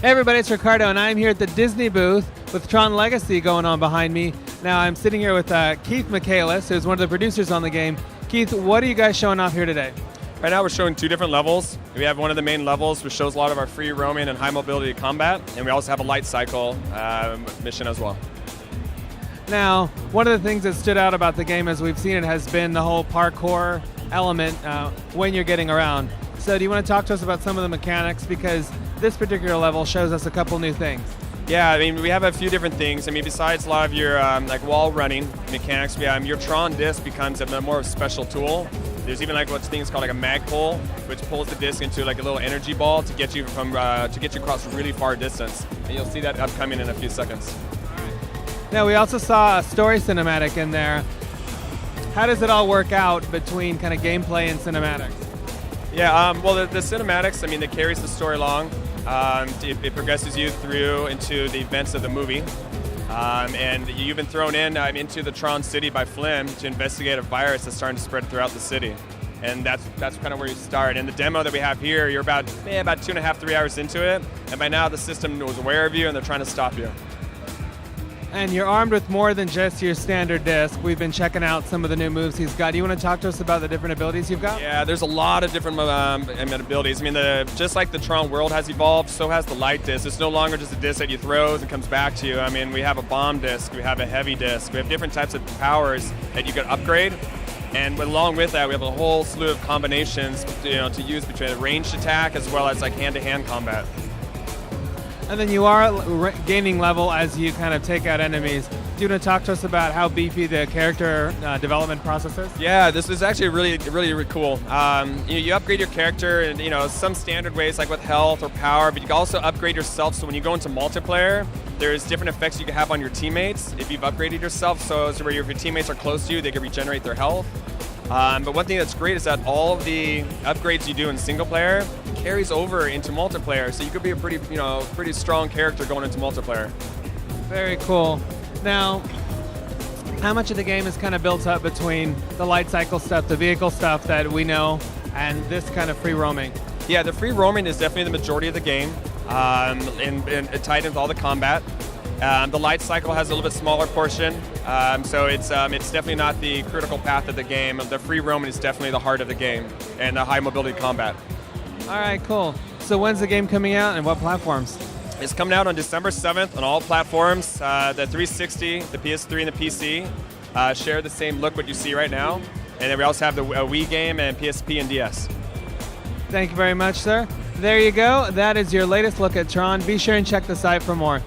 Hey everybody, it's Ricardo, and I'm here at the Disney booth with Tron Legacy going on behind me. Now I'm sitting here with Keith Michaelis, who's one of the producers on the game. Keith, what are you guys showing off here today? Right now we're showing two different levels. We have one of the main levels which shows a lot of our free roaming and high mobility combat, and we also have a light cycle mission as well. Now, one of the things that stood out about the game as we've seen it has been the whole parkour element when you're getting around. So do you want to talk to us about some of the mechanics, because this particular level shows us a couple new things? Yeah, I mean, we have a few different things. I mean, besides a lot of your like wall running mechanics, your Tron disc becomes a more special tool. There's even like what's things called like a mag pull, which pulls the disc into like a little energy ball to get you across a really far distance. And you'll see that upcoming in a few seconds. Now we also saw a story cinematic in there. How does it all work out between kind of gameplay and cinematics? Yeah, well, the cinematics, I mean, it carries the story along. It progresses you through into the events of the movie. And you've been thrown into the Tron city by Flynn to investigate a virus that's starting to spread throughout the city. And that's kind of where you start. And the demo that we have here, you're about 2.5, 3 hours into it. And by now the system was aware of you and they're trying to stop you. And you're armed with more than just your standard disc. We've been checking out some of the new moves he's got. Do you want to talk to us about the different abilities you've got? Yeah, there's a lot of different abilities. I mean, just like the Tron world has evolved, so has the light disc. It's no longer just a disc that you throw and comes back to you. I mean, we have a bomb disc, we have a heavy disc, we have different types of powers that you can upgrade. And along with that, we have a whole slew of combinations, to use between a ranged attack as well as like hand-to-hand combat. And then you are gaining level as you kind of take out enemies. Do you want to talk to us about how beefy the character development process is? Yeah, this is actually really cool. You upgrade your character in some standard ways like with health or power, but you can also upgrade yourself. So when you go into multiplayer, there's different effects you can have on your teammates if you've upgraded yourself. So where if your teammates are close to you, they can regenerate their health. But one thing that's great is that all of the upgrades you do in single player carries over into multiplayer, so you could be a pretty strong character going into multiplayer. Very cool. Now, how much of the game is kind of built up between the light cycle stuff, the vehicle stuff that we know, and this kind of free roaming? Yeah, the free roaming is definitely the majority of the game, and it tied into all the combat. The light cycle has a little bit smaller portion, so it's definitely not the critical path of the game. The free roaming is definitely the heart of the game, and the high mobility combat. All right, cool. So when's the game coming out and what platforms? It's coming out on December 7th on all platforms. The 360, the PS3, and the PC share the same look what you see right now. And then we also have the Wii game and PSP and DS. Thank you very much, sir. There you go. That is your latest look at Tron. Be sure and check the site for more.